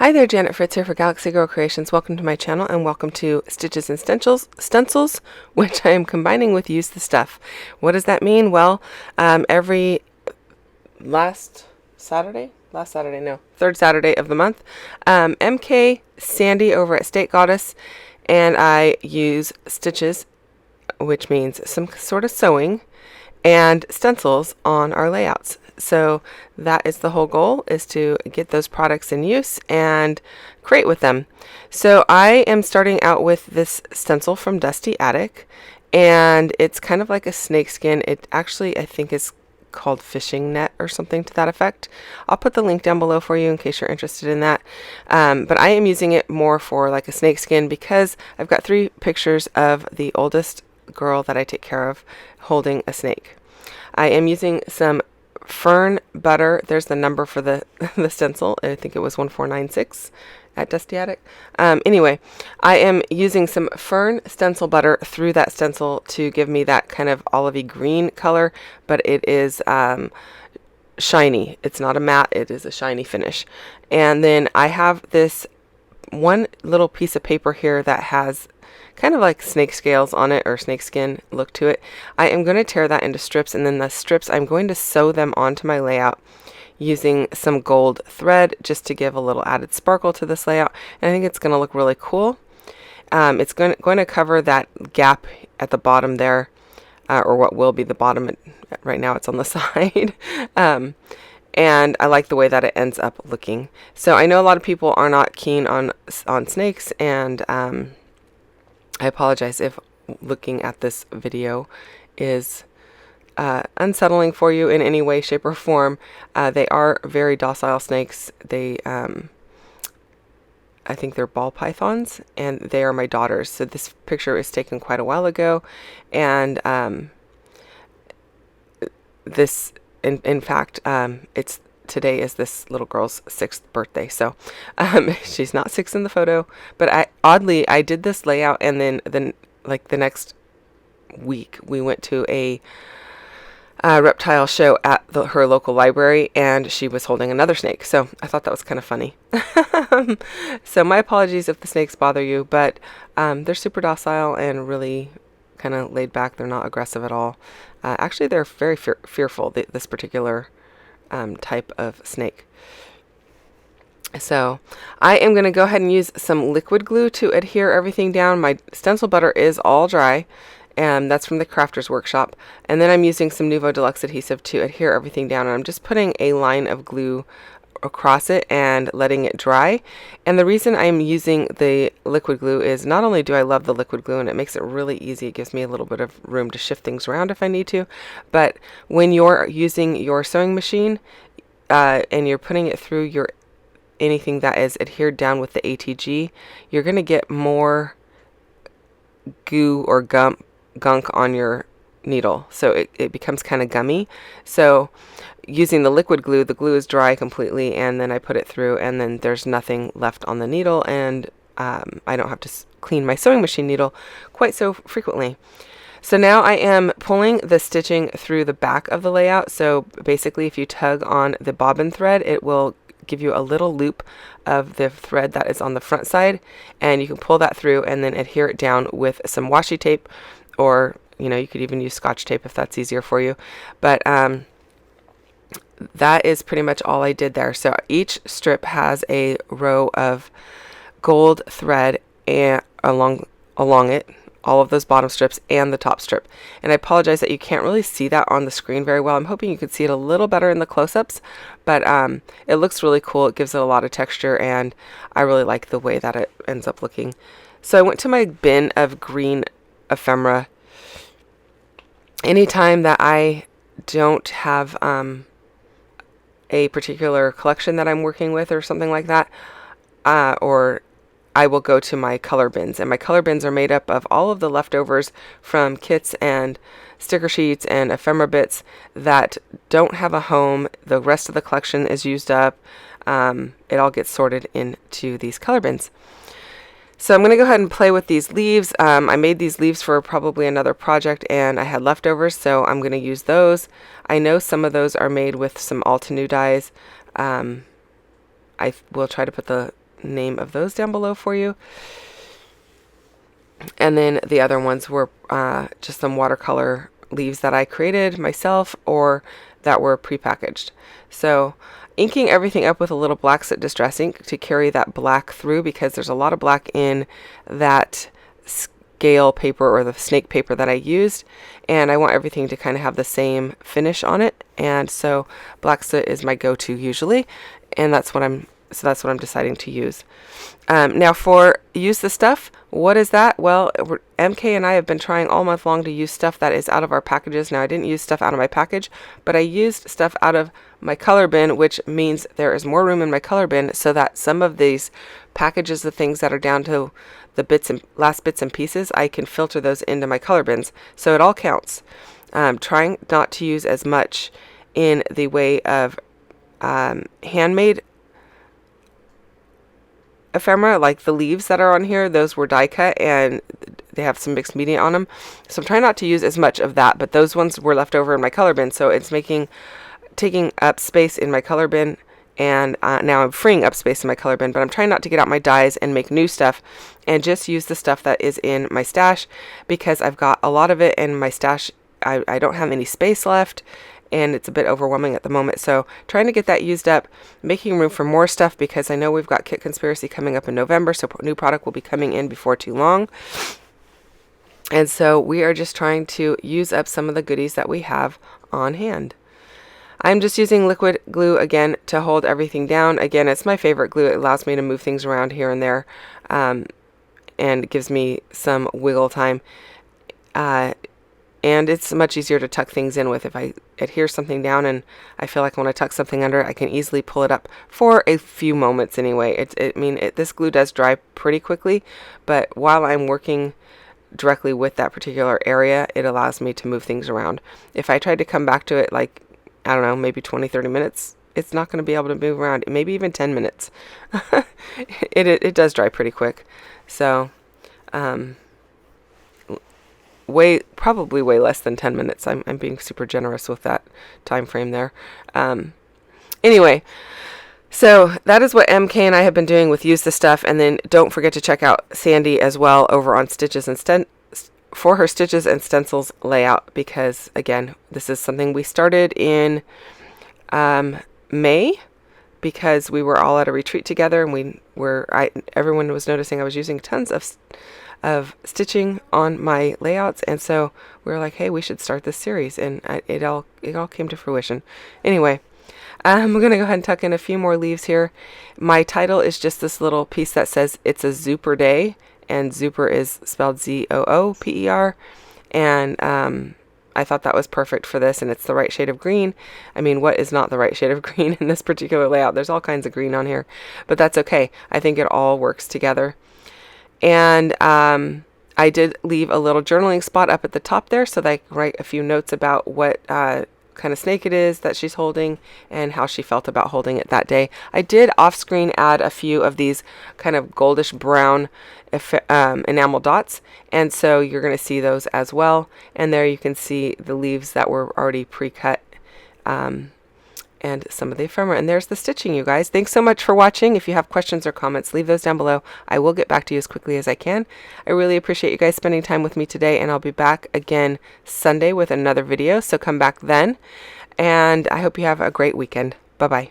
Hi there, Janet Fritz here for Galaxy Girl Creations. Welcome to my channel and welcome to Stitches and Stencils, which I am combining with Use the Stuff. What does that mean? Well, every third Saturday of the month, MK, Sandie over at State Goddess, and I use stitches, which means some sort of sewing, and stencils on our layouts. So that is the whole goal, is to get those products in use and create with them. So I am starting out with this stencil from Dusty Attic, and it's kind of like a snake skin. It actually, I think, is called fishing net or something to that effect. I'll put the link down below for you in case you're interested in that. But I am using it more for like a snake skin because I've got 3 pictures of the oldest girl that I take care of holding a snake. I am using some fern butter. There's the number for the stencil. I think it was 1496 at Dusty Attic. Anyway, I am using some fern stencil butter through that stencil to give me that kind of olivey green color, but it is shiny. It's not a matte, it is a shiny finish. And then I have this one little piece of paper here that has kind of like snake scales on it, or snake skin look to it. I am going to tear that into strips, and then the strips I'm going to sew them onto my layout using some gold thread just to give a little added sparkle to this layout, and I think it's going to look really cool. It's going to cover that gap at the bottom there, or what will be the bottom. Right now it's on the side. And I like the way that it ends up looking. So I know a lot of people are not keen on snakes, and I apologize if looking at this video is unsettling for you in any way, shape, or form. They are very docile snakes. They, I think they're ball pythons, and they are my daughters. So this picture is taken quite a while ago, and this, in fact, today is this little girl's 6th birthday. So she's not 6 in the photo, but oddly I did this layout, and then like the next week we went to a reptile show at her local library, and she was holding another snake. So I thought that was kind of funny. So my apologies if the snakes bother you, but they're super docile and really kind of laid back. They're not aggressive at all. Actually, they're very fearful, this particular type of snake. So I am going to go ahead and use some liquid glue to adhere everything down. My stencil butter is all dry, and that's from the Crafter's Workshop. And then I'm using some Nuvo Deluxe adhesive to adhere everything down, and I'm just putting a line of glue across it and letting it dry. And the reason I'm using the liquid glue is not only do I love the liquid glue and it makes it really easy, it gives me a little bit of room to shift things around if I need to, but when you're using your sewing machine and you're putting it through anything that is adhered down with the ATG, you're going to get more goo or gunk on your needle, so it becomes kind of gummy. So using the liquid glue, the glue is dry completely, and then I put it through, and then there's nothing left on the needle, and I don't have to clean my sewing machine needle quite so frequently. So now I am pulling the stitching through the back of the layout. So basically, if you tug on the bobbin thread, it will give you a little loop of the thread that is on the front side, and you can pull that through and then adhere it down with some washi tape, or you could even use Scotch tape if that's easier for you. But that is pretty much all I did there. So each strip has a row of gold thread and along it, all of those bottom strips and the top strip. And I apologize that you can't really see that on the screen very well. I'm hoping you could see it a little better in the close-ups, but it looks really cool. It gives it a lot of texture, and I really like the way that it ends up looking. So I went to my bin of green ephemera. Anytime that I don't have a particular collection that I'm working with or something like that, or I will go to my color bins, and my color bins are made up of all of the leftovers from kits and sticker sheets and ephemera bits that don't have a home. The rest of the collection is used up. It all gets sorted into these color bins. So I'm going to go ahead and play with these leaves. I made these leaves for probably another project, and I had leftovers, so I'm going to use those. I know some of those are made with some Altenew dyes. I will try to put the name of those down below for you. And then the other ones were just some watercolor leaves that I created myself or that were prepackaged. So inking everything up with a little black soot distress ink to carry that black through, because there's a lot of black in that scale paper or the snake paper that I used, and I want everything to kind of have the same finish on it. And so black soot is my go-to usually, and that's what I'm deciding to use. Now for use the stuff, what is that? Well, MK and I have been trying all month long to use stuff that is out of our packages. Now I didn't use stuff out of my package, but I used stuff out of my color bin, which means there is more room in my color bin so that some of these packages, the things that are down to the last bits and pieces, I can filter those into my color bins. So it all counts. Trying not to use as much in the way of handmade ephemera, like the leaves that are on here. Those were die cut and they have some mixed media on them, so I'm trying not to use as much of that, but those ones were left over in my color bin, so it's taking up space in my color bin. And now I'm freeing up space in my color bin, but I'm trying not to get out my dyes and make new stuff and just use the stuff that is in my stash, because I've got a lot of it in my stash. I don't have any space left, and it's a bit overwhelming at the moment. So trying to get that used up, making room for more stuff, because I know we've got Kit Conspiracy coming up in November, so new product will be coming in before too long. And so we are just trying to use up some of the goodies that we have on hand. I'm just using liquid glue again to hold everything down. Again, it's my favorite glue. It allows me to move things around here and there, and gives me some wiggle time. And it's much easier to tuck things in with. If I adhere something down and I feel like I want to tuck something under, I can easily pull it up for a few moments anyway. This glue does dry pretty quickly, but while I'm working directly with that particular area, it allows me to move things around. If I tried to come back to it, like, I don't know, maybe 20-30 minutes, it's not going to be able to move around. Maybe even 10 minutes. It does dry pretty quick. So probably way less than 10 minutes. I'm being super generous with that time frame there. Anyway, so that is what MK and I have been doing with Use the Stuff. And then don't forget to check out Sandie as well over on Stitches and for her Stitches and Stencils layout, because again, this is something we started in May, because we were all at a retreat together, and everyone was noticing I was using tons of stitching on my layouts, and so we were like, hey, we should start this series, and it all came to fruition. Anyway, I'm gonna go ahead and tuck in a few more leaves here. My title is just this little piece that says it's a Zooper day, and Zooper is spelled Zooper, and I thought that was perfect for this, and it's the right shade of green. I mean, what is not the right shade of green in this particular layout? There's all kinds of green on here, but that's okay. I think it all works together. And I did leave a little journaling spot up at the top there so that I can write a few notes about what kind of snake it is that she's holding and how she felt about holding it that day. I did off screen add a few of these kind of goldish brown enamel dots, and so you're going to see those as well. And there you can see the leaves that were already pre-cut, and some of the ephemera. And there's the stitching, you guys. Thanks so much for watching. If you have questions or comments, leave those down below. I will get back to you as quickly as I can. I really appreciate you guys spending time with me today, and I'll be back again Sunday with another video, so come back then. And I hope you have a great weekend. Bye-bye.